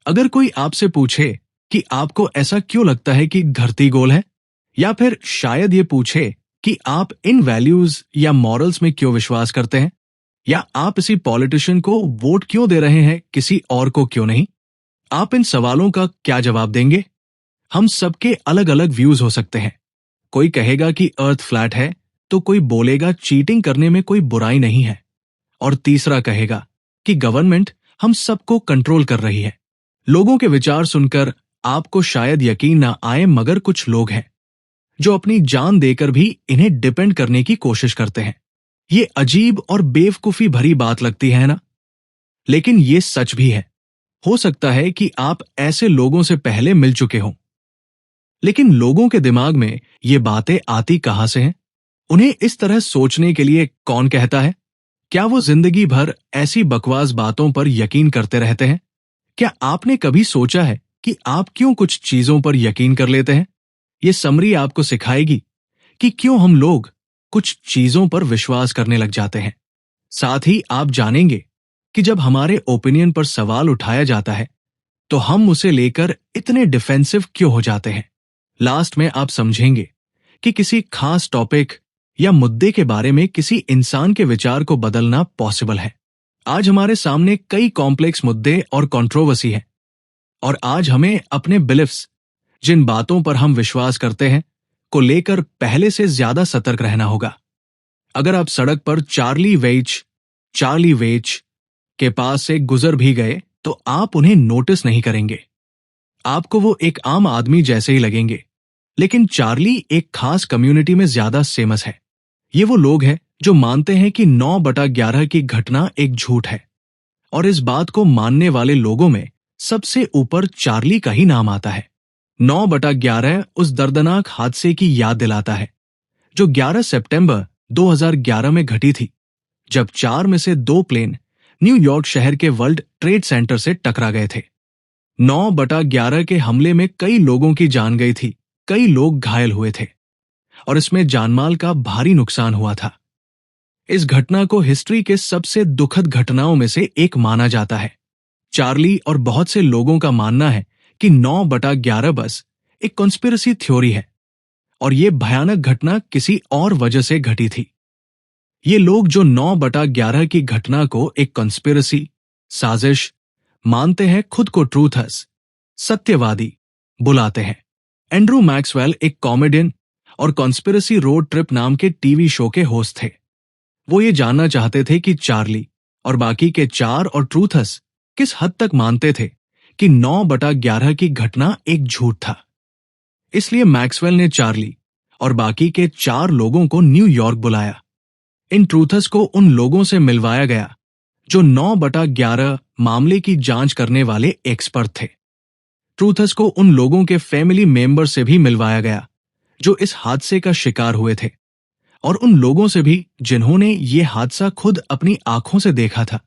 अगर कोई आपसे पूछे कि आपको ऐसा क्यों लगता है कि धरती गोल है, या फिर शायद ये पूछे कि आप इन वैल्यूज या मॉरल्स में क्यों विश्वास करते हैं, या आप इसी पॉलिटिशियन को वोट क्यों दे रहे हैं, किसी और को क्यों नहीं, आप इन सवालों का क्या जवाब देंगे? हम सबके अलग अलग व्यूज हो सकते हैं। कोई कहेगा कि अर्थ फ्लैट है, तो कोई बोलेगा चीटिंग करने में कोई बुराई नहीं है, और तीसरा कहेगा कि गवर्नमेंट हम सबको कंट्रोल कर रही है। लोगों के विचार सुनकर आपको शायद यकीन ना आए, मगर कुछ लोग हैं जो अपनी जान देकर भी इन्हें डिपेंड करने की कोशिश करते हैं। ये अजीब और बेवकूफी भरी बात लगती है ना, लेकिन ये सच भी है। हो सकता है कि आप ऐसे लोगों से पहले मिल चुके हों। लेकिन लोगों के दिमाग में ये बातें आती कहां से हैं? उन्हें इस तरह सोचने के लिए कौन कहता है? क्या वो जिंदगी भर ऐसी बकवास बातों पर यकीन करते रहते हैं? क्या आपने कभी सोचा है कि आप क्यों कुछ चीजों पर यकीन कर लेते हैं? ये समरी आपको सिखाएगी कि क्यों हम लोग कुछ चीजों पर विश्वास करने लग जाते हैं। साथ ही आप जानेंगे कि जब हमारे ओपिनियन पर सवाल उठाया जाता है तो हम उसे लेकर इतने डिफेंसिव क्यों हो जाते हैं। लास्ट में आप समझेंगे कि किसी खास टॉपिक या मुद्दे के बारे में किसी इंसान के विचार को बदलना पॉसिबल है। आज हमारे सामने कई कॉम्प्लेक्स मुद्दे और कंट्रोवर्सी है, और आज हमें अपने बिलीफ्स, जिन बातों पर हम विश्वास करते हैं, को लेकर पहले से ज्यादा सतर्क रहना होगा। अगर आप सड़क पर चार्ली वेच के पास से गुजर भी गए तो आप उन्हें नोटिस नहीं करेंगे। आपको वो एक आम आदमी जैसे ही लगेंगे, लेकिन चार्ली एक खास कम्युनिटी में ज्यादा फेमस है। ये वो लोग हैं जो मानते हैं कि 9/11 की घटना एक झूठ है, और इस बात को मानने वाले लोगों में सबसे ऊपर चार्ली का ही नाम आता है। 9/11 उस दर्दनाक हादसे की याद दिलाता है जो 11 सितंबर 2011 में घटी थी, जब 4 में से 2 प्लेन न्यूयॉर्क शहर के वर्ल्ड ट्रेड सेंटर से टकरा गए थे। 9/11 के हमले में कई लोगों की जान गई थी, कई लोग घायल हुए थे, और इसमें जानमाल का भारी नुकसान हुआ था। इस घटना को हिस्ट्री के सबसे दुखद घटनाओं में से एक माना जाता है। चार्ली और बहुत से लोगों का मानना है कि 9/11 बस एक कॉन्स्पिरेसी थ्योरी है, और ये भयानक घटना किसी और वजह से घटी थी। ये लोग जो 9/11 की घटना को एक कॉन्स्पिरेसी, साजिश मानते हैं, खुद को ट्रूथर्स, सत्यवादी बुलाते हैं। एंड्रू मैक्सवेल एक कॉमेडियन और कॉन्स्पिरेसी रोड ट्रिप नाम के टीवी शो के होस्ट थे। वो ये जानना चाहते थे कि चार्ली और बाकी के 4 और ट्रूथर्स किस हद तक मानते थे कि 9/11 की घटना एक झूठ था। इसलिए मैक्सवेल ने चार्ली और बाकी के 4 लोगों को न्यूयॉर्क बुलाया। इन ट्रूथर्स को उन लोगों से मिलवाया गया जो 9/11 मामले की जांच करने वाले एक्सपर्ट थे। ट्रूथर्स को उन लोगों के फैमिली मेंबर से भी मिलवाया गया जो इस हादसे का शिकार हुए थे, और उन लोगों से भी जिन्होंने ये हादसा खुद अपनी आंखों से देखा था।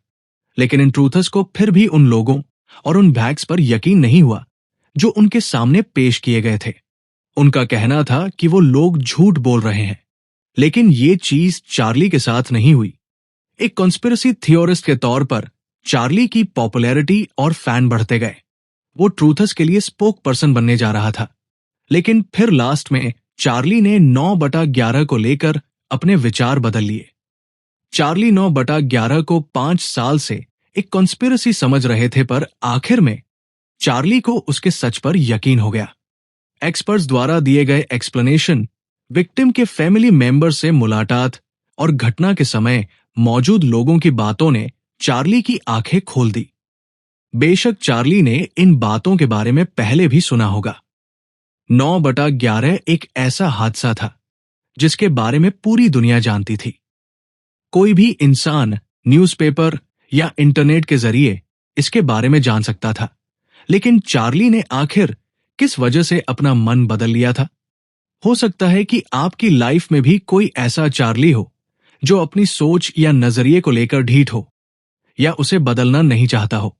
लेकिन इन ट्रूथर्स को फिर भी उन लोगों और उन फैक्ट्स पर यकीन नहीं हुआ जो उनके सामने पेश किए गए थे। उनका कहना था कि वो लोग झूठ बोल रहे हैं, लेकिन ये चीज चार्ली के साथ नहीं हुई। एक कॉन्स्पिरेसी थियोरिस्ट के तौर पर चार्ली की पॉपुलैरिटी और फैन बढ़ते गए। वो ट्रूथर्स के लिए स्पोक पर्सन बनने जा रहा था, लेकिन फिर लास्ट में चार्ली ने 9/11 को लेकर अपने विचार बदल लिए। चार्ली 9/11 को 5 साल से एक कॉन्स्पिरेसी समझ रहे थे, पर आखिर में चार्ली को उसके सच पर यकीन हो गया। एक्सपर्ट्स द्वारा दिए गए एक्सप्लेनेशन, विक्टिम के फैमिली मेंबर से मुलाकात और घटना के समय मौजूद लोगों की बातों ने चार्ली की आंखें खोल दी। बेशक चार्ली ने इन बातों के बारे में पहले भी सुना होगा। 9/11 एक ऐसा हादसा था जिसके बारे में पूरी दुनिया जानती थी। कोई भी इंसान न्यूज़पेपर या इंटरनेट के जरिए इसके बारे में जान सकता था, लेकिन चार्ली ने आखिर किस वजह से अपना मन बदल लिया था? हो सकता है कि आपकी लाइफ में भी कोई ऐसा चार्ली हो जो अपनी सोच या नजरिए को लेकर ढीठ हो, या उसे बदलना नहीं चाहता हो।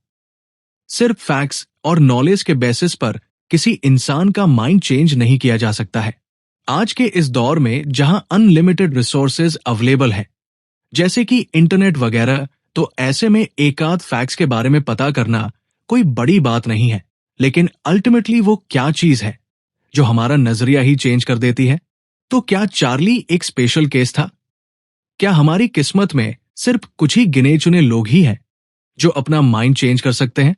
सिर्फ फैक्ट्स और नॉलेज के बेसिस पर किसी इंसान का माइंड चेंज नहीं किया जा सकता है। आज के इस दौर में जहां अनलिमिटेड रिसोर्सेज अवेलेबल हैं, जैसे कि इंटरनेट वगैरह, तो ऐसे में एकाध फैक्ट्स के बारे में पता करना कोई बड़ी बात नहीं है, लेकिन अल्टीमेटली वो क्या चीज है जो हमारा नजरिया ही चेंज कर देती है? तो क्या चार्ली एक स्पेशल केस था? क्या हमारी किस्मत में सिर्फ कुछ ही गिने चुने लोग ही हैं जो अपना माइंड चेंज कर सकते हैं?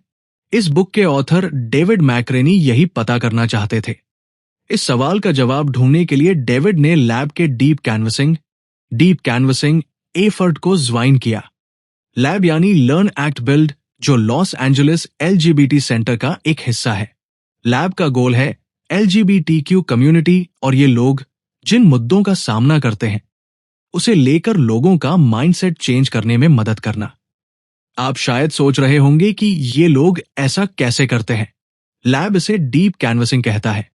इस बुक के ऑथर डेविड मैक्रेनी यही पता करना चाहते थे। इस सवाल का जवाब ढूंढने के लिए डेविड ने लैब के डीप कैनवसिंग एफर्ट को ज्वाइन किया। लैब यानी लर्न एक्ट बिल्ड, जो लॉस एंजलिस एलजीबीटी सेंटर का एक हिस्सा है। लैब का गोल है एलजीबीटीक्यू कम्युनिटी और ये लोग जिन मुद्दों का सामना करते हैं उसे लेकर लोगों का माइंडसेट चेंज करने में मदद करना। आप शायद सोच रहे होंगे कि ये लोग ऐसा कैसे करते हैं। लैब इसे डीप कैनवसिंग कहता है।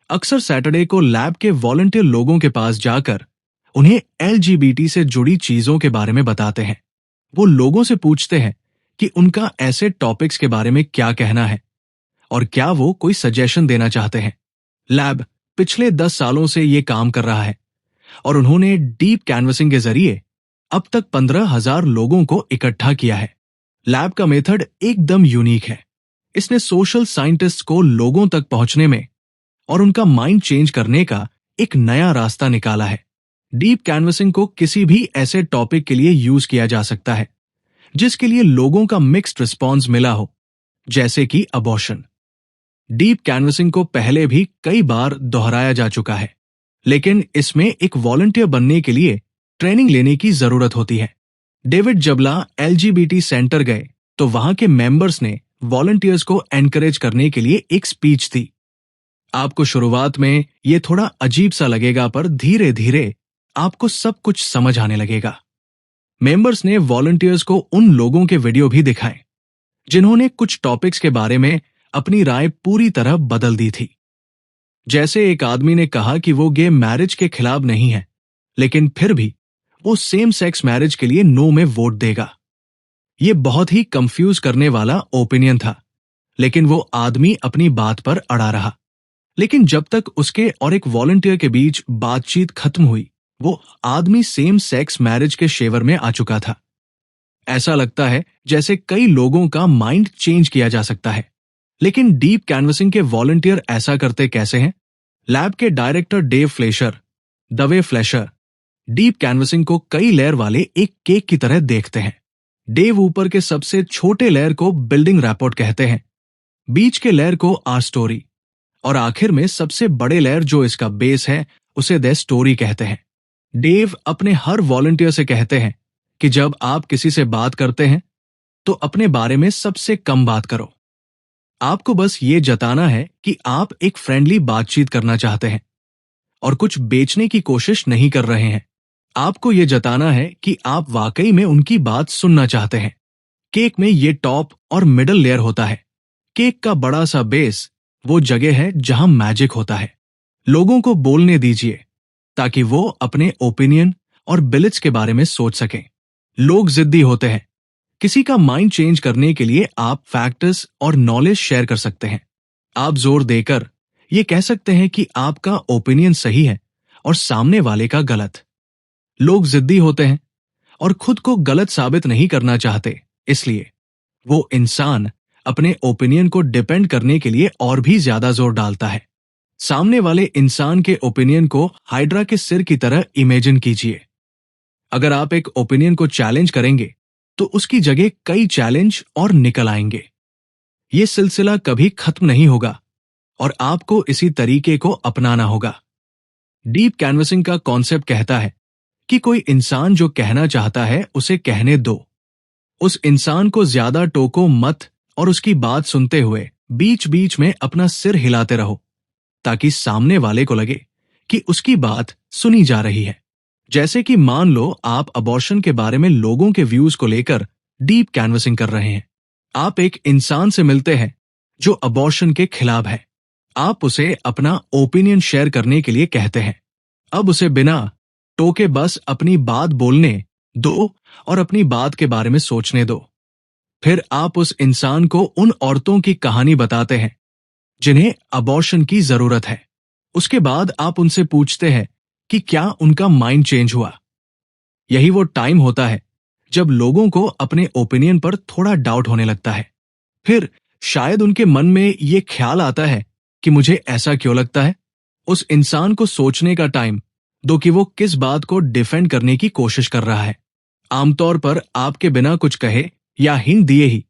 अक्सर सैटरडे को लैब के वॉलंटियर लोगों के पास जाकर उन्हें एलजीबीटी से जुड़ी चीजों के बारे में बताते हैं। वो लोगों से पूछते हैं कि उनका ऐसे टॉपिक्स के बारे में क्या कहना है और क्या वो कोई सजेशन देना चाहते हैं। लैब पिछले 10 सालों से ये काम कर रहा है और उन्होंने डीप कैनवसिंग के जरिए अब तक 15,000 लोगों को इकट्ठा किया है। लैब का मेथड एकदम यूनिक है। इसने सोशल साइंटिस्ट को लोगों तक पहुंचने में और उनका माइंड चेंज करने का एक नया रास्ता निकाला है। डीप कैनवसिंग को किसी भी ऐसे टॉपिक के लिए यूज किया जा सकता है जिसके लिए लोगों का मिक्स्ड रिस्पॉन्स मिला हो, जैसे कि अबॉर्शन। डीप कैनवसिंग को पहले भी कई बार दोहराया जा चुका है, लेकिन इसमें एक वॉलंटियर बनने के लिए ट्रेनिंग लेने की जरूरत होती है। डेविड जबला एलजीबीटी सेंटर गए तो वहां के मेंबर्स ने वॉलंटियर्स को एनकरेज करने के लिए एक स्पीच दी। आपको शुरुआत में ये थोड़ा अजीब सा लगेगा, पर धीरे धीरे आपको सब कुछ समझ आने लगेगा। मेंबर्स ने वॉलंटियर्स को उन लोगों के वीडियो भी दिखाए जिन्होंने कुछ टॉपिक्स के बारे में अपनी राय पूरी तरह बदल दी थी। जैसे एक आदमी ने कहा कि वो गे मैरिज के खिलाफ नहीं है, लेकिन फिर भी वो सेम सेक्स मैरिज के लिए नो में वोट देगा। ये बहुत ही कंफ्यूज करने वाला ओपिनियन था, लेकिन वो आदमी अपनी बात पर अड़ा रहा। लेकिन जब तक उसके और एक वॉलंटियर के बीच बातचीत खत्म हुई, वो आदमी सेम सेक्स मैरिज के शेवर में आ चुका था। ऐसा लगता है जैसे कई लोगों का माइंड चेंज किया जा सकता है, लेकिन डीप कैनवसिंग के वॉलंटियर ऐसा करते कैसे हैं? लैब के डायरेक्टर दवे फ्लेशर डीप कैनवसिंग को कई लेयर वाले एक केक की तरह देखते हैं। डेव ऊपर के सबसे छोटे लेयर को बिल्डिंग रैपोर्ट कहते हैं, बीच के लेयर को आर स्टोरी और आखिर में सबसे बड़े लेयर जो इसका बेस है उसे द स्टोरी कहते हैं। डेव अपने हर वॉलंटियर से कहते हैं कि जब आप किसी से बात करते हैं तो अपने बारे में सबसे कम बात करो। आपको बस ये जताना है कि आप एक फ्रेंडली बातचीत करना चाहते हैं और कुछ बेचने की कोशिश नहीं कर रहे हैं। आपको ये जताना है कि आप वाकई में उनकी बात सुनना चाहते हैं। केक में ये टॉप और मिडल लेयर होता है। केक का बड़ा सा बेस वो जगह है जहां मैजिक होता है। लोगों को बोलने दीजिए ताकि वो अपने ओपिनियन और बिलिट्स के बारे में सोच सकें। लोग जिद्दी होते हैं। किसी का माइंड चेंज करने के लिए आप फैक्ट्स और नॉलेज शेयर कर सकते हैं। आप जोर देकर ये कह सकते हैं कि आपका ओपिनियन सही है और सामने वाले का गलत। लोग जिद्दी होते हैं और खुद को गलत साबित नहीं करना चाहते, इसलिए वो इंसान अपने ओपिनियन को डिपेंड करने के लिए और भी ज्यादा जोर डालता है। सामने वाले इंसान के ओपिनियन को हाइड्रा के सिर की तरह इमेजिन कीजिए। अगर आप एक ओपिनियन को चैलेंज करेंगे तो उसकी जगह कई चैलेंज और निकल आएंगे। ये सिलसिला कभी खत्म नहीं होगा और आपको इसी तरीके को अपनाना होगा। डीप कैनवसिंग का कॉन्सेप्ट कहता है कि कोई इंसान जो कहना चाहता है उसे कहने दो। उस इंसान को ज्यादा टोको मत और उसकी बात सुनते हुए बीच बीच में अपना सिर हिलाते रहो ताकि सामने वाले को लगे कि उसकी बात सुनी जा रही है। जैसे कि मान लो आप अबॉर्शन के बारे में लोगों के व्यूज को लेकर डीप कैनवसिंग कर रहे हैं। आप एक इंसान से मिलते हैं जो अबॉर्शन के खिलाफ है। आप उसे अपना ओपिनियन शेयर करने के लिए कहते हैं। अब उसे बिना टोके बस अपनी बात बोलने दो और अपनी बात के बारे में सोचने दो। फिर आप उस इंसान को उन औरतों की कहानी बताते हैं जिन्हें अबॉर्शन की जरूरत है। उसके बाद आप उनसे पूछते हैं कि क्या उनका माइंड चेंज हुआ। यही वो टाइम होता है जब लोगों को अपने ओपिनियन पर थोड़ा डाउट होने लगता है। फिर शायद उनके मन में ये ख्याल आता है कि मुझे ऐसा क्यों लगता है। उस इंसान को सोचने का टाइम दो कि वो किस बात को डिफेंड करने की कोशिश कर रहा है। आमतौर पर आपके बिना कुछ कहे या हिंट दिए ही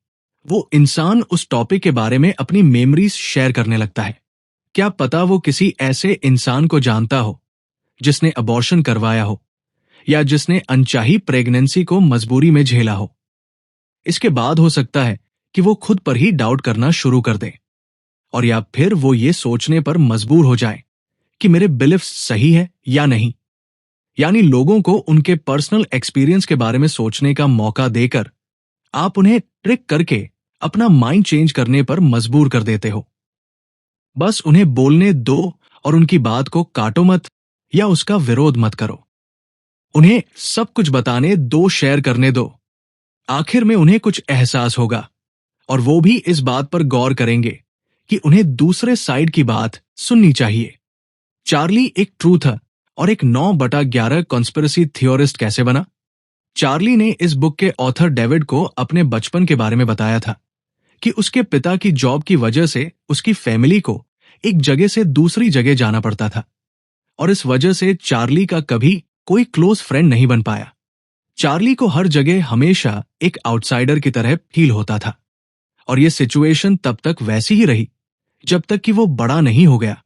वो इंसान उस टॉपिक के बारे में अपनी मेमोरीज शेयर करने लगता है। क्या पता वो किसी ऐसे इंसान को जानता हो जिसने अबॉर्शन करवाया हो या जिसने अनचाही प्रेगनेंसी को मजबूरी में झेला हो। इसके बाद हो सकता है कि वो खुद पर ही डाउट करना शुरू कर दे, और या फिर वो ये सोचने पर मजबूर हो जाए कि मेरे बिलीफ सही है या नहीं। यानी लोगों को उनके पर्सनल एक्सपीरियंस के बारे में सोचने का मौका देकर आप उन्हें ट्रिक करके अपना माइंड चेंज करने पर मजबूर कर देते हो। बस उन्हें बोलने दो और उनकी बात को काटो मत या उसका विरोध मत करो। उन्हें सब कुछ बताने दो, शेयर करने दो। आखिर में उन्हें कुछ एहसास होगा और वो भी इस बात पर गौर करेंगे कि उन्हें दूसरे साइड की बात सुननी चाहिए। चार्ली एक ट्रूथ और एक 9/11 कॉन्स्पिरेसी थियोरिस्ट कैसे बना? चार्ली ने इस बुक के ऑथर डेविड को अपने बचपन के बारे में बताया था कि उसके पिता की जॉब की वजह से उसकी फैमिली को एक जगह से दूसरी जगह जाना पड़ता था, और इस वजह से चार्ली का कभी कोई क्लोज फ्रेंड नहीं बन पाया। चार्ली को हर जगह हमेशा एक आउटसाइडर की तरह फील होता था, और यह सिचुएशन तब तक वैसी ही रही जब तक कि वो बड़ा नहीं हो गया।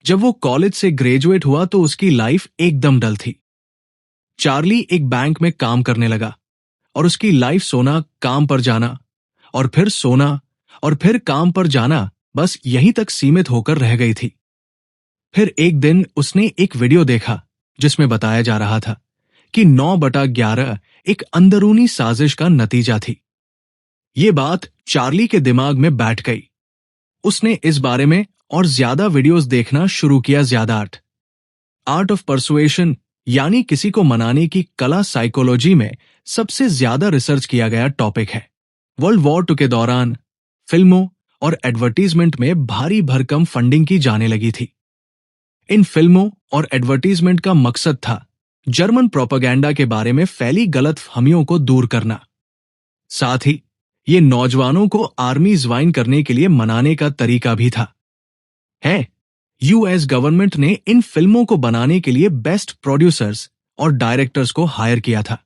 जब वो कॉलेज से ग्रेजुएट हुआ तो उसकी लाइफ एकदम डल थी। चार्ली एक बैंक में काम करने लगा और उसकी लाइफ सोना, काम पर जाना और फिर सोना और फिर काम पर जाना, बस यहीं तक सीमित होकर रह गई थी। फिर एक दिन उसने एक वीडियो देखा जिसमें बताया जा रहा था कि 9/11 एक अंदरूनी साजिश का नतीजा थी। ये बात चार्ली के दिमाग में बैठ गई। उसने इस बारे में और ज्यादा वीडियोस देखना शुरू किया। ज्यादा आर्ट ऑफ परसुएशन यानी किसी को मनाने की कला साइकोलॉजी में सबसे ज्यादा रिसर्च किया गया टॉपिक है। वर्ल्ड वॉर 2 के दौरान फिल्मों और एडवर्टीजमेंट में भारी भरकम फंडिंग की जाने लगी थी। इन फिल्मों और एडवर्टीजमेंट का मकसद था जर्मन प्रोपेगेंडा के बारे में फैली गलतफहमियों को दूर करना। साथ ही ये नौजवानों को आर्मी ज्वाइन करने के लिए मनाने का तरीका भी था। यूएस गवर्नमेंट ने इन फिल्मों को बनाने के लिए बेस्ट प्रोड्यूसर्स और डायरेक्टर्स को हायर किया था।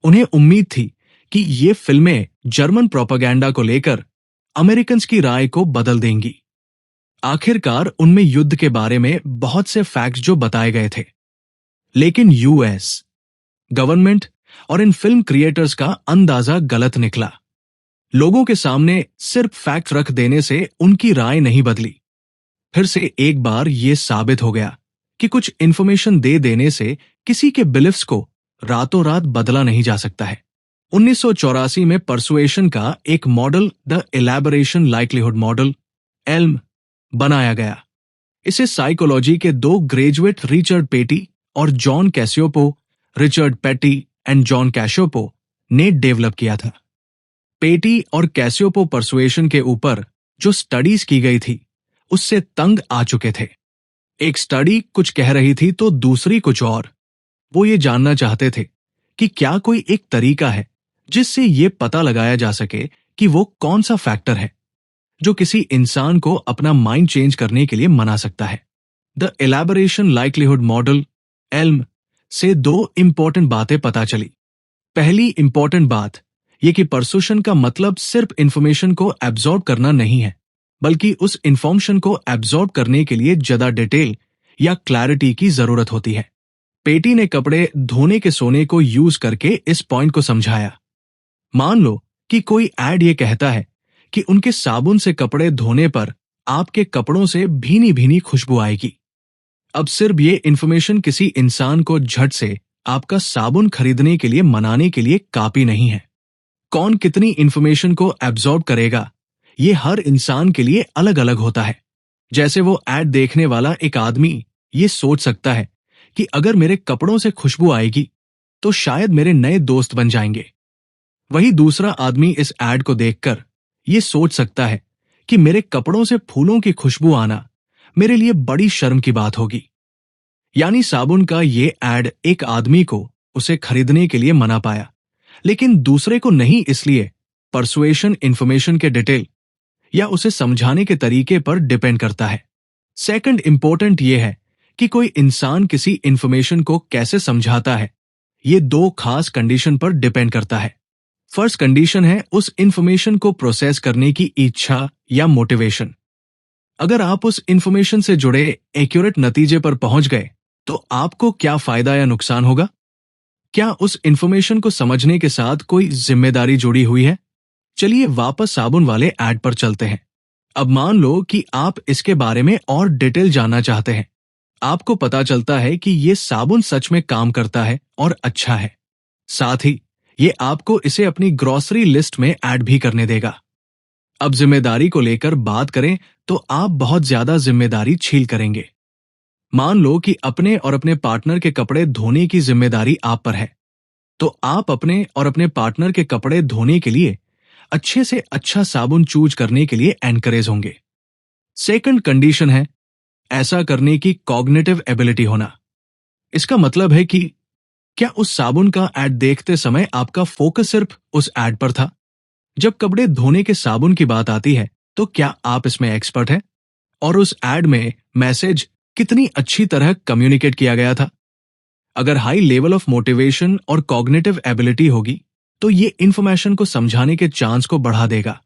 उन्हें उम्मीद थी कि ये फिल्में जर्मन प्रोपेगेंडा को लेकर अमेरिकन्स की राय को बदल देंगी। आखिरकार उनमें युद्ध के बारे में बहुत से फैक्ट्स जो बताए गए थे, लेकिन यूएस गवर्नमेंट और इन फिल्म क्रिएटर्स का अंदाजा गलत निकला। लोगों के सामने सिर्फ फैक्ट रख देने से उनकी राय नहीं बदली। फिर से एक बार यह साबित हो गया कि कुछ इंफॉर्मेशन दे देने से किसी के बिलीफ्स को रातों रात बदला नहीं जा सकता है। 1984 में परसुएशन का एक model, the elaboration likelihood model ELM, बनाया गया। इसे साइकोलॉजी के 2 ग्रेजुएट रिचर्ड पेटी और जॉन कैसियोपो, रिचर्ड पेटी एंड जॉन कैसियोपो ने डेवलप किया था। पेटी और कैसियोपो परसुएशन के ऊपर जो स्टडीज की गई थी उससे तंग आ चुके थे। एक स्टडी कुछ कह रही थी तो दूसरी कुछ और। वो ये जानना चाहते थे कि क्या कोई एक तरीका है जिससे ये पता लगाया जा सके कि वो कौन सा फैक्टर है जो किसी इंसान को अपना माइंड चेंज करने के लिए मना सकता है। The elaboration likelihood model Elm से 2 इंपॉर्टेंट बातें पता चली। पहली इंपॉर्टेंट बात यह कि परसुएशन का मतलब सिर्फ इंफॉर्मेशन को एब्जॉर्ब करना नहीं है, बल्कि उस इंफॉर्मेशन को एब्जॉर्ब करने के लिए ज्यादा डिटेल या क्लैरिटी की जरूरत होती है। पेटी ने कपड़े धोने के सोने को यूज करके इस पॉइंट को समझाया। मान लो कि कोई ऐड ये कहता है कि उनके साबुन से कपड़े धोने पर आपके कपड़ों से भीनी भीनी खुशबू आएगी। अब सिर्फ ये इंफॉर्मेशन किसी इंसान को झट से आपका साबुन खरीदने के लिए मनाने के लिए काफी नहीं है। कौन कितनी इंफॉर्मेशन को एब्जॉर्ब करेगा ये हर इंसान के लिए अलग अलग होता है। जैसे वो ऐड देखने वाला एक आदमी ये सोच सकता है कि अगर मेरे कपड़ों से खुशबू आएगी तो शायद मेरे नए दोस्त बन जाएंगे। वही दूसरा आदमी इस ऐड को देखकर ये सोच सकता है कि मेरे कपड़ों से फूलों की खुशबू आना मेरे लिए बड़ी शर्म की बात होगी। यानी साबुन का ये ऐड एक आदमी को उसे खरीदने के लिए मना पाया, लेकिन दूसरे को नहीं, इसलिए परसुएशन इंफॉर्मेशन के डिटेल या उसे समझाने के तरीके पर डिपेंड करता है। सेकंड इंपॉर्टेंट ये है कि कोई इंसान किसी इंफॉर्मेशन को कैसे समझाता है, ये दो खास कंडीशन पर डिपेंड करता है। फर्स्ट कंडीशन है उस इंफॉर्मेशन को प्रोसेस करने की इच्छा या मोटिवेशन। अगर आप उस इंफॉर्मेशन से जुड़े एक्यूरेट नतीजे पर पहुंच गए तो आपको क्या फायदा या नुकसान होगा? क्या उस इंफॉर्मेशन को समझने के साथ कोई जिम्मेदारी जुड़ी हुई है? चलिए वापस साबुन वाले ऐड पर चलते हैं। अब मान लो कि आप इसके बारे में और डिटेल जानना चाहते हैं। आपको पता चलता है कि ये साबुन सच में काम करता है और अच्छा है। साथ ही ये आपको इसे अपनी ग्रोसरी लिस्ट में ऐड भी करने देगा। अब जिम्मेदारी को लेकर बात करें तो आप बहुत ज्यादा जिम्मेदारी छील करेंगे। मान लो कि अपने और अपने पार्टनर के कपड़े धोने की जिम्मेदारी आप पर है, तो आप अपने और अपने पार्टनर के कपड़े धोने के लिए अच्छे से अच्छा साबुन चूज करने के लिए एनकरेज होंगे। सेकंड कंडीशन है ऐसा करने की कॉग्निटिव एबिलिटी होना। इसका मतलब है कि क्या उस साबुन का ऐड देखते समय आपका फोकस सिर्फ उस ऐड पर था? जब कपड़े धोने के साबुन की बात आती है तो क्या आप इसमें एक्सपर्ट हैं? और उस ऐड में मैसेज कितनी अच्छी तरह कम्युनिकेट किया गया था? अगर हाई लेवल ऑफ मोटिवेशन और कॉग्निटिव एबिलिटी होगी तो ये इंफॉर्मेशन को समझाने के चांस को बढ़ा देगा,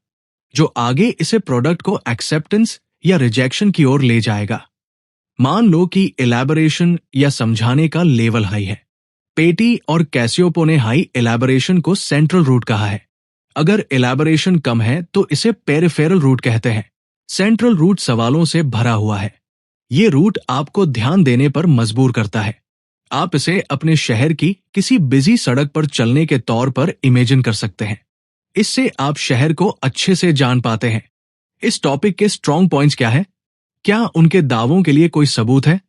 जो आगे इसे प्रोडक्ट को एक्सेप्टेंस या रिजेक्शन की ओर ले जाएगा। मान लो कि एलैबोरेशन या समझाने का लेवल हाई है। पेटी और कैसियोपो ने हाई एलैबोरेशन को सेंट्रल रूट कहा है। अगर एलैबोरेशन कम है तो इसे पेरिफेरल रूट कहते हैं। सेंट्रल रूट सवालों से भरा हुआ है। ये रूट आपको ध्यान देने पर मजबूर करता है। आप इसे अपने शहर की किसी बिजी सड़क पर चलने के तौर पर इमेजिन कर सकते हैं। इससे आप शहर को अच्छे से जान पाते हैं। इस टॉपिक के स्ट्रॉन्ग पॉइंट्स क्या है? क्या उनके दावों के लिए कोई सबूत है?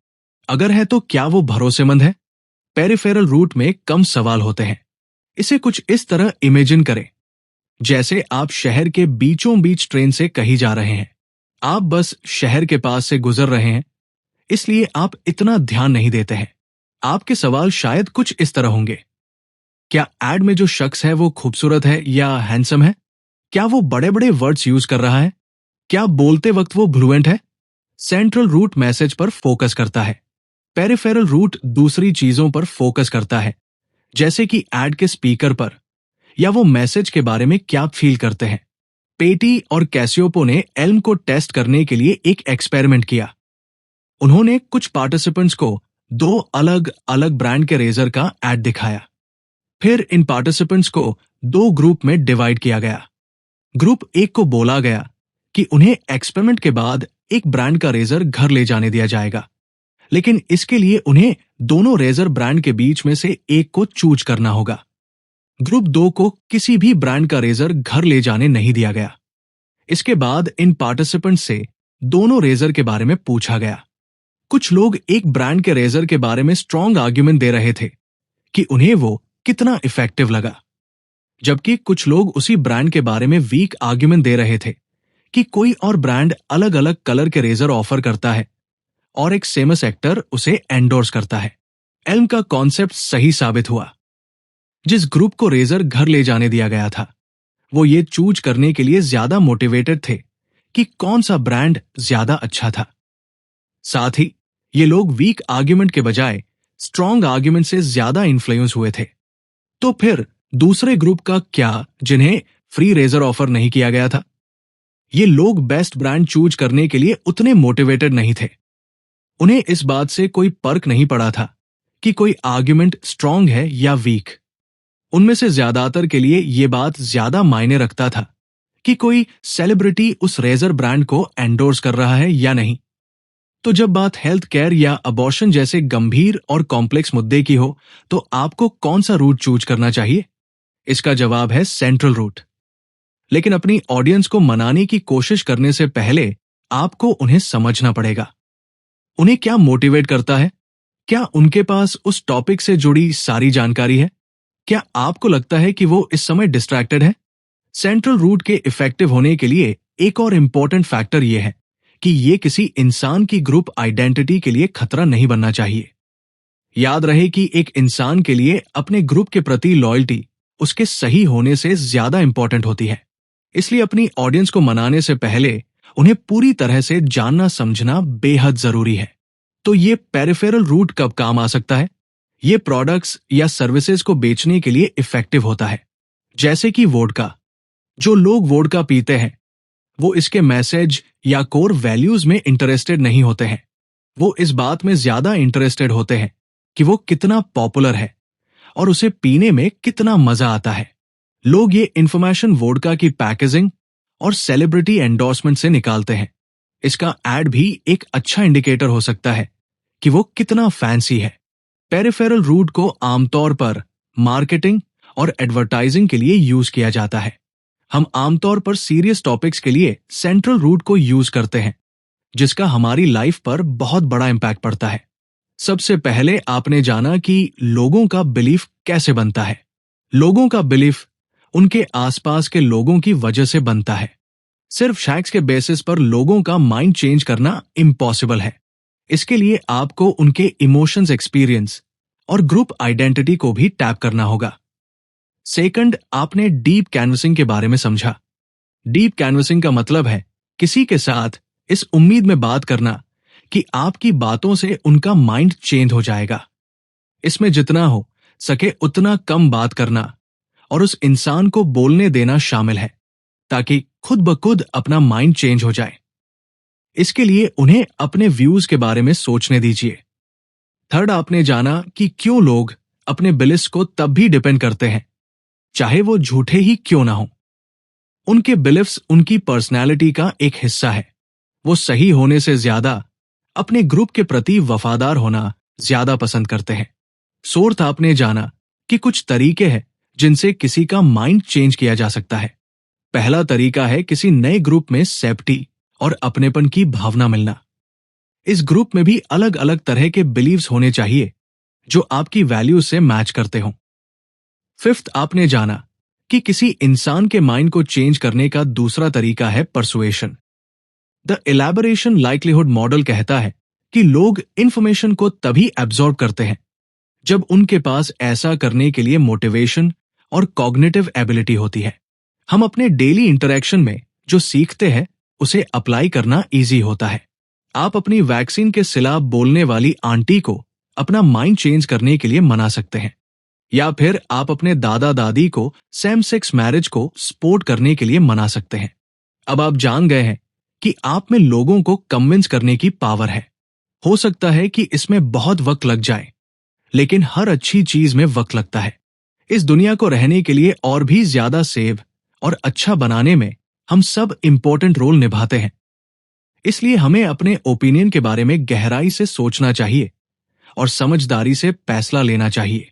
अगर है तो क्या वो भरोसेमंद है? पेरिफेरल रूट में कम सवाल होते हैं। इसे कुछ इस तरह इमेजिन करें जैसे आप शहर के बीचों बीच ट्रेन से कहीं जा रहे हैं। आप बस शहर के पास से गुजर रहे हैं, इसलिए आप इतना ध्यान नहीं देते हैं। आपके सवाल शायद कुछ इस तरह होंगे। क्या एड में जो शख्स है वो खूबसूरत है या हैंडसम है? क्या वो बड़े बड़े वर्ड्स यूज कर रहा है? क्या बोलते वक्त वो फ्लुएंट है? सेंट्रल रूट मैसेज पर फोकस करता है। पेरिफेरल रूट दूसरी चीजों पर फोकस करता है, जैसे कि एड के स्पीकर पर या वो मैसेज के बारे में क्या फील करते हैं। पेटी और कैसियोपो ने एल्म को टेस्ट करने के लिए एक एक्सपेरिमेंट किया। उन्होंने कुछ पार्टिसिपेंट्स को दो अलग अलग ब्रांड के रेजर का एड दिखाया। फिर इन पार्टिसिपेंट्स को दो ग्रुप में डिवाइड किया गया। ग्रुप एक को बोला गया कि उन्हें एक्सपेरिमेंट के बाद एक ब्रांड का रेजर घर ले जाने दिया जाएगा, लेकिन इसके लिए उन्हें दोनों रेजर ब्रांड के बीच में से एक को चूज करना होगा। ग्रुप 2 को किसी भी ब्रांड का रेजर घर ले जाने नहीं दिया गया। इसके बाद इन पार्टिसिपेंट से दोनों रेजर के बारे में पूछा गया। कुछ लोग एक ब्रांड के रेजर के बारे में स्ट्रॉन्ग आर्ग्यूमेंट दे रहे थे कि उन्हें वो कितना इफेक्टिव लगा, जबकि कुछ लोग उसी ब्रांड के बारे में वीक आर्ग्यूमेंट दे रहे थे कि कोई और ब्रांड अलग अलग कलर के रेजर ऑफर करता है और एक फेमस एक्टर उसे एंडोर्स करता है। एल्म का कॉन्सेप्ट सही साबित हुआ। जिस ग्रुप को रेजर घर ले जाने दिया गया था वो ये चूज करने के लिए ज्यादा मोटिवेटेड थे कि कौन सा ब्रांड ज्यादा अच्छा था। साथ ही ये लोग वीक आर्ग्यूमेंट के बजाय स्ट्रॉन्ग आर्ग्यूमेंट से ज्यादा इन्फ्लुएंस हुए थे। तो फिर दूसरे ग्रुप का क्या, जिन्हें फ्री रेजर ऑफर नहीं किया गया था? ये लोग बेस्ट ब्रांड चूज करने के लिए उतने मोटिवेटेड नहीं थे। उन्हें इस बात से कोई फर्क नहीं पड़ा था कि कोई आर्ग्यूमेंट स्ट्रॉन्ग है या वीक। उनमें से ज्यादातर के लिए ये बात ज्यादा मायने रखता था कि कोई सेलिब्रिटी उस रेजर ब्रांड को एंडोर्स कर रहा है या नहीं। तो जब बात हेल्थ केयर या अबॉर्शन जैसे गंभीर और कॉम्प्लेक्स मुद्दे की हो तो आपको कौन सा रूट चूज करना चाहिए? इसका जवाब है सेंट्रल रूट। लेकिन अपनी ऑडियंस को मनाने की कोशिश करने से पहले आपको उन्हें समझना पड़ेगा। उन्हें क्या मोटिवेट करता है? क्या उनके पास उस टॉपिक से जुड़ी सारी जानकारी है? क्या आपको लगता है कि वो इस समय डिस्ट्रैक्टेड है? सेंट्रल रूट के इफेक्टिव होने के लिए एक और इम्पोर्टेंट फैक्टर यह है कि ये किसी इंसान की ग्रुप आइडेंटिटी के लिए खतरा नहीं बनना चाहिए। याद रहे कि एक इंसान के लिए अपने ग्रुप के प्रति लॉयल्टी उसके सही होने से ज्यादा इंपॉर्टेंट होती है। इसलिए अपनी ऑडियंस को मनाने से पहले उन्हें पूरी तरह से जानना समझना बेहद जरूरी है। तो ये पेरिफेरल रूट कब काम आ सकता है? ये प्रोडक्ट्स या सर्विसेज को बेचने के लिए इफेक्टिव होता है। जैसे कि वोडका। जो लोग वोडका पीते हैं वो इसके मैसेज या कोर वैल्यूज में इंटरेस्टेड नहीं होते हैं। वो इस बात में ज्यादा इंटरेस्टेड होते हैं कि वो कितना पॉपुलर है और उसे पीने में कितना मजा आता है। लोग ये इंफॉर्मेशन वोडका की पैकेजिंग और सेलिब्रिटी एंडोर्समेंट से निकालते हैं। इसका एड भी एक अच्छा इंडिकेटर हो सकता है कि वो कितना फैंसी है। पेरिफेरल रूट को आमतौर पर मार्केटिंग और एडवर्टाइजिंग के लिए यूज किया जाता है। हम आमतौर पर सीरियस टॉपिक्स के लिए सेंट्रल रूट को यूज करते हैं, जिसका हमारी लाइफ पर बहुत बड़ा इंपैक्ट पड़ता है। सबसे पहले आपने जाना कि लोगों का बिलीफ कैसे बनता है। लोगों का बिलीफ उनके आसपास के लोगों की वजह से बनता है। सिर्फ फैक्ट्स के बेसिस पर लोगों का माइंड चेंज करना इम्पॉसिबल है। इसके लिए आपको उनके इमोशंस, एक्सपीरियंस और ग्रुप आइडेंटिटी को भी टैप करना होगा। सेकंड, आपने डीप कैनवसिंग के बारे में समझा। डीप कैनवसिंग का मतलब है किसी के साथ इस उम्मीद में बात करना कि आपकी बातों से उनका माइंड चेंज हो जाएगा। इसमें जितना हो सके उतना कम बात करना और उस इंसान को बोलने देना शामिल है, ताकि खुद ब खुद अपना माइंड चेंज हो जाए। इसके लिए उन्हें अपने व्यूज के बारे में सोचने दीजिए। थर्ड, आपने जाना कि क्यों लोग अपने बिलीफ्स को तब भी डिपेंड करते हैं, चाहे वो झूठे ही क्यों ना हो। उनके बिलीफ्स उनकी पर्सनैलिटी का एक हिस्सा है। वो सही होने से ज्यादा अपने ग्रुप के प्रति वफादार होना ज्यादा पसंद करते हैं। फोर्थ, आपने जाना कि कुछ तरीके हैं जिनसे किसी का माइंड चेंज किया जा सकता है। पहला तरीका है किसी नए ग्रुप में सेफ्टी और अपनेपन की भावना मिलना। इस ग्रुप में भी अलग अलग तरह के बिलीव्स होने चाहिए जो आपकी वैल्यूज से मैच करते हों। फिफ्थ, आपने जाना कि किसी इंसान के माइंड को चेंज करने का दूसरा तरीका है persuasion. The elaboration likelihood model कहता है कि लोग इंफॉर्मेशन को तभी एब्जॉर्ब करते हैं जब उनके पास ऐसा करने के लिए मोटिवेशन और कॉग्निटिव एबिलिटी होती है। हम अपने डेली इंटरेक्शन में जो सीखते हैं उसे अप्लाई करना इजी होता है। आप अपनी वैक्सीन के खिलाफ बोलने वाली आंटी को अपना माइंड चेंज करने के लिए मना सकते हैं, या फिर आप अपने दादा दादी को सेम सेक्स मैरिज को सपोर्ट करने के लिए मना सकते हैं। अब आप जान गए हैं कि आप में लोगों को कन्विंस करने की पावर है। हो सकता है कि इसमें बहुत वक्त लग जाए, लेकिन हर अच्छी चीज में वक्त लगता है। इस दुनिया को रहने के लिए और भी ज्यादा सेव और अच्छा बनाने में हम सब इंपॉर्टेंट रोल निभाते हैं। इसलिए हमें अपने ओपिनियन के बारे में गहराई से सोचना चाहिए और समझदारी से फैसला लेना चाहिए।